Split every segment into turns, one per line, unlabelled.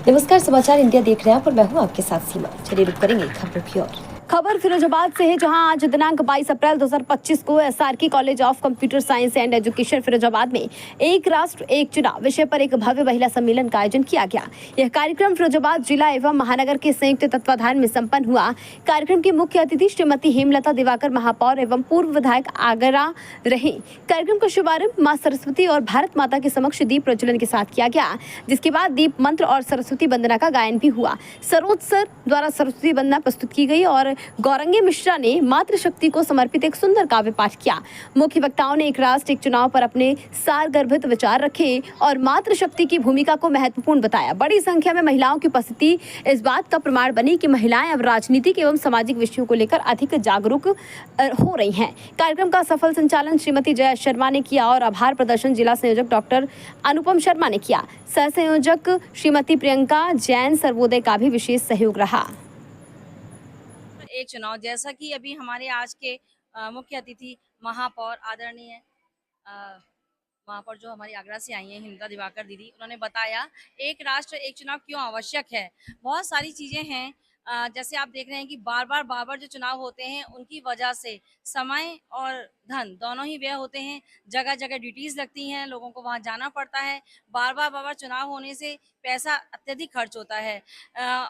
नमस्कार, समाचार इंडिया देख रहे हैं आप और मैं हूं आपके साथ सीमा। चलिए रुक करेंगे खबरों की ओर। खबर फिरोजाबाद से है, जहां आज दिनांक 22 अप्रैल 2025 को SRK college of computer science and education Firozabad में एक राष्ट्र एक चुनाव विषय पर एक भव्य महिला सम्मेलन का आयोजन किया गया। यह कार्यक्रम फिरोजाबाद जिला एवं महानगर के संयुक्त तत्वाधान में संपन्न हुआ। कार्यक्रम की मुख्य अतिथि श्रीमती हेमलता दिवाकर महापौर एवं पूर्व विधायक आगरा रहे। कार्यक्रम का शुभारंभ मां सरस्वती और भारत माता के समक्ष दीप प्रज्वलन के साथ किया गया, जिसके बाद दीप मंत्र और सरस्वती वंदना का गायन भी हुआ। सरोज सर द्वारा सरस्वती वंदना प्रस्तुत की गई और गौरंगी मिश्रा ने मातृशक्ति को समर्पित एक सुंदर काव्य पाठ किया। मुख्य वक्ताओं ने एक राष्ट्र एक चुनाव पर अपने सारगर्भित विचार रखे और मातृशक्ति की भूमिका को महत्वपूर्ण बताया। बड़ी संख्या में महिलाओं की उपस्थिति इस बात का प्रमाण बनी कि महिलाएं अब राजनीतिक एवं सामाजिक विषयों को लेकर अधिक जागरूक हो रही हैं। कार्यक्रम का सफल संचालन श्रीमती जया शर्मा ने किया और आभार प्रदर्शन जिला संयोजक डॉक्टर अनुपम शर्मा ने किया। सह संयोजक श्रीमती प्रियंका जैन सर्वोदय का भी विशेष सहयोग रहा।
एक चुनाव जैसा कि अभी हमारे आज के मुख्य अतिथि महापौर आदरणीय महापौर जो हमारी आगरा से आई हैं हेमलता दिवाकर दीदी, उन्होंने बताया एक राष्ट्र एक चुनाव क्यों आवश्यक है। बहुत सारी चीज़ें हैं, जैसे आप देख रहे हैं कि बार बार जो चुनाव होते हैं उनकी वजह से समय और धन दोनों ही व्यय होते हैं। जगह जगह ड्यूटीज़ लगती हैं, लोगों को वहाँ जाना पड़ता है। बार बार चुनाव होने से पैसा अत्यधिक खर्च होता है,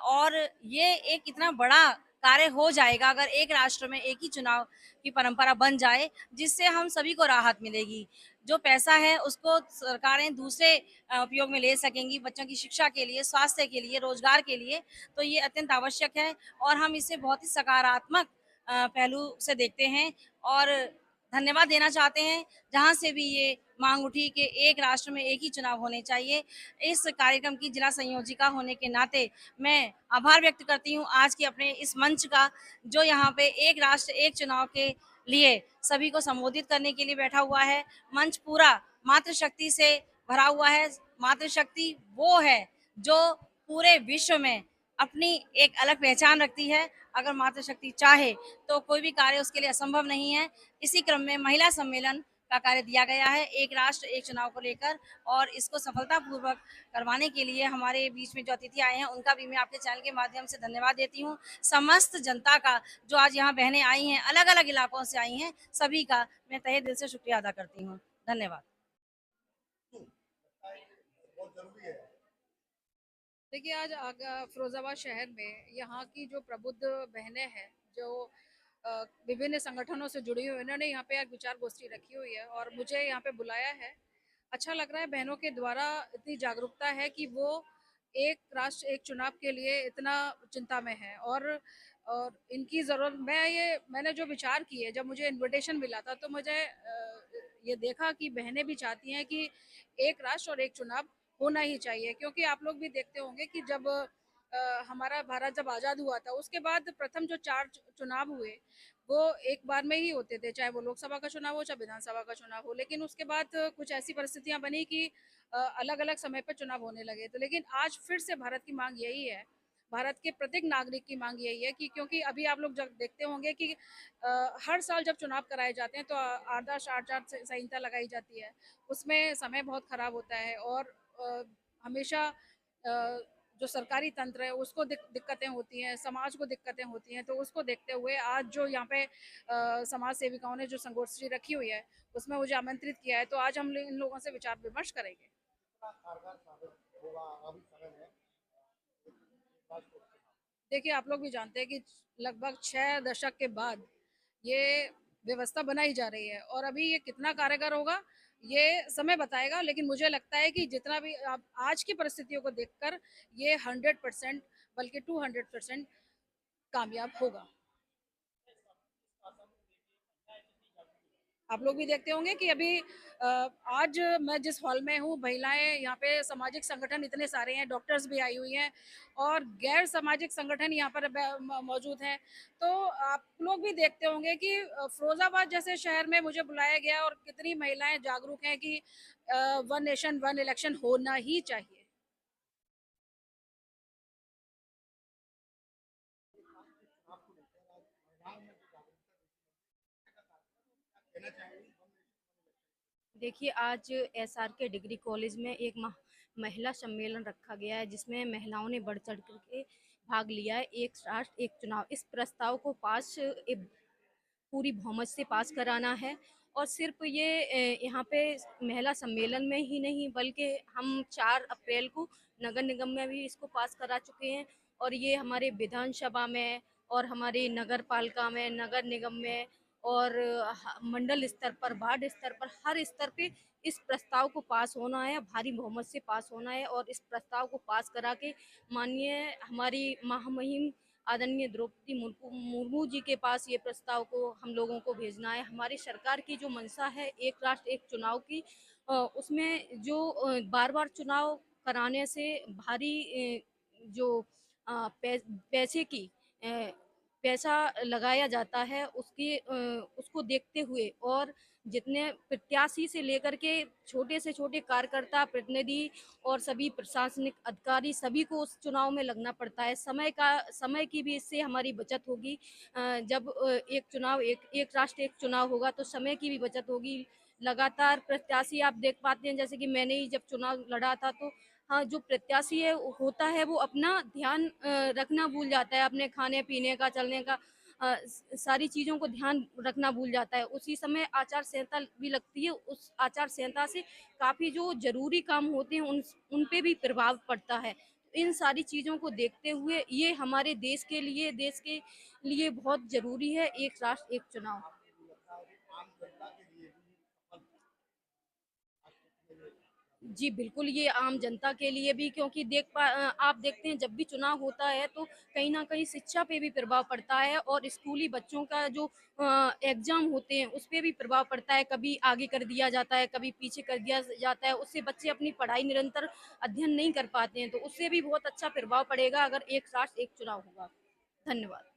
और ये एक इतना बड़ा कार्य हो जाएगा अगर एक राष्ट्र में एक ही चुनाव की परंपरा बन जाए, जिससे हम सभी को राहत मिलेगी। जो पैसा है उसको सरकारें दूसरे उपयोग में ले सकेंगी, बच्चों की शिक्षा के लिए, स्वास्थ्य के लिए, रोजगार के लिए। तो ये अत्यंत आवश्यक है और हम इसे बहुत ही सकारात्मक पहलू से देखते हैं और धन्यवाद देना चाहते हैं, जहाँ से भी ये मांग उठी कि एक राष्ट्र में एक ही चुनाव होने चाहिए। इस कार्यक्रम की जिला संयोजिका होने के नाते मैं आभार व्यक्त करती हूँ आज के अपने इस मंच का, जो यहाँ पे एक राष्ट्र एक चुनाव के लिए सभी को संबोधित करने के लिए बैठा हुआ है। मंच पूरा मातृशक्ति से भरा हुआ है। मातृशक्ति वो है जो पूरे विश्व में अपनी एक अलग पहचान रखती है। अगर मातृशक्ति चाहे तो कोई भी कार्य उसके लिए असंभव नहीं है। इसी क्रम में महिला सम्मेलन का कार्य दिया गया है एक राष्ट्र एक चुनाव को लेकर, और इसको सफलतापूर्वक करवाने के लिए हमारे बीच में जो अतिथि आए हैं उनका भी मैं आपके चैनल के माध्यम से धन्यवाद देती हूँ। समस्त जनता का, जो आज यहाँ बहनें आई हैं अलग अलग इलाकों से आई हैं, सभी का मैं तहे दिल से शुक्रिया अदा करती हूँ। धन्यवाद।
देखिए आज फिरोजाबाद शहर में यहाँ की जो प्रबुद्ध बहनें हैं, जो विभिन्न संगठनों से जुड़ी हुई, इन्होंने यहाँ पे एक विचार गोष्ठी रखी हुई है और मुझे यहाँ पे बुलाया है। अच्छा लग रहा है, बहनों के द्वारा इतनी जागरूकता है कि वो एक राष्ट्र एक चुनाव के लिए इतना चिंता में है। और इनकी ज़रूरत, मैंने जो विचार किए, जब मुझे इनविटेशन मिला था तो मुझे ये देखा कि बहनें भी चाहती हैं कि एक राष्ट्र और एक चुनाव होना ही चाहिए। क्योंकि आप लोग भी देखते होंगे कि जब हमारा भारत जब आज़ाद हुआ था, उसके बाद प्रथम जो 4 चुनाव हुए वो एक बार में ही होते थे, चाहे वो लोकसभा का चुनाव हो चाहे विधानसभा का चुनाव हो। लेकिन उसके बाद कुछ ऐसी परिस्थितियां बनी कि अलग अलग समय पर चुनाव होने लगे। तो लेकिन आज फिर से भारत की मांग यही है, भारत के प्रत्येक नागरिक की मांग यही है कि, क्योंकि अभी आप लोग जब देखते होंगे कि हर साल जब चुनाव कराए जाते हैं तो आदर्श आचार संहिता लगाई जाती है, उसमें समय बहुत खराब होता है और हमेशा जो सरकारी तंत्र है उसको दिक्कतें होती हैं, समाज को दिक्कतें होती हैं। तो उसको देखते हुए आज जो यहाँ पे समाज सेविकाओं ने जो संगोष्ठी रखी हुई है, उसमें मुझे आमंत्रित किया है। तो आज हम इन लोगों से विचार विमर्श करेंगे। देखिए आप लोग भी जानते हैं कि लगभग 6 दशक के बाद ये व्यवस्था बनाई जा रही है और अभी ये कितना कारगर होगा ये समय बताएगा। लेकिन मुझे लगता है कि जितना भी आप आज की परिस्थितियों को देखकर ये 100% बल्कि 200% कामयाब होगा। आप लोग भी देखते होंगे कि अभी आज मैं जिस हॉल में हूँ, महिलाएं यहाँ पे, सामाजिक संगठन इतने सारे हैं, डॉक्टर्स भी आई हुई हैं और गैर सामाजिक संगठन यहाँ पर मौजूद हैं। तो आप लोग भी देखते होंगे कि फिरोजाबाद जैसे शहर में मुझे बुलाया गया और कितनी महिलाएं जागरूक हैं कि वन नेशन वन इलेक्शन होना ही चाहिए।
देखिए आज एसआर के डिग्री कॉलेज में एक महिला सम्मेलन रखा गया है, जिसमें महिलाओं ने बढ़ चढ़ कर के भाग लिया है। एक राष्ट्र एक चुनाव, इस प्रस्ताव को पूरी बहुमत से पास कराना है। और सिर्फ ये यहाँ पे महिला सम्मेलन में ही नहीं, बल्कि हम 4 अप्रैल को नगर निगम में भी इसको पास करा चुके हैं। और ये हमारे विधानसभा में और हमारी नगर पालिका में, नगर निगम में और मंडल स्तर पर, वार्ड स्तर पर, हर स्तर पे इस प्रस्ताव को पास होना है, भारी बहुमत से पास होना है। और इस प्रस्ताव को पास करा के माननीय हमारी महामहिम आदरणीय द्रौपदी मुर्मू जी के पास ये प्रस्ताव को हम लोगों को भेजना है। हमारी सरकार की जो मंशा है एक राष्ट्र एक चुनाव की, उसमें जो बार-बार चुनाव कराने से भारी जो पैसे की पैसा लगाया जाता है, उसको देखते हुए और जितने प्रत्याशी से लेकर के छोटे से छोटे कार्यकर्ता, प्रतिनिधि और सभी प्रशासनिक अधिकारी, सभी को उस चुनाव में लगना पड़ता है। समय की भी इससे हमारी बचत होगी। जब एक चुनाव एक राष्ट्र एक चुनाव होगा तो समय की भी बचत होगी। लगातार प्रत्याशी आप देख पाते हैं, जैसे कि मैंने ही जब चुनाव लड़ा था तो हाँ, जो प्रत्याशी होता है वो अपना ध्यान रखना भूल जाता है, अपने खाने-पीने का, चलने का, सारी चीज़ों को ध्यान रखना भूल जाता है। उसी समय आचार संहिता भी लगती है, उस आचार संहिता से काफ़ी जो ज़रूरी काम होते हैं उन पे भी प्रभाव पड़ता है। इन सारी चीज़ों को देखते हुए ये हमारे देश के लिए बहुत ज़रूरी है एक राष्ट्र एक चुनाव। जी, बिल्कुल, ये आम जनता के लिए भी, क्योंकि आप देखते हैं जब भी चुनाव होता है तो कहीं न कहीं शिक्षा पे भी प्रभाव पड़ता है और स्कूली बच्चों का जो एग्ज़ाम होते हैं उस पे भी प्रभाव पड़ता है। कभी आगे कर दिया जाता है, कभी पीछे कर दिया जाता है, उससे बच्चे अपनी पढ़ाई निरंतर अध्ययन नहीं कर पाते हैं, तो उससे भी बहुत अच्छा प्रभाव पड़ेगा अगर एक राष्ट्र एक चुनाव होगा। धन्यवाद।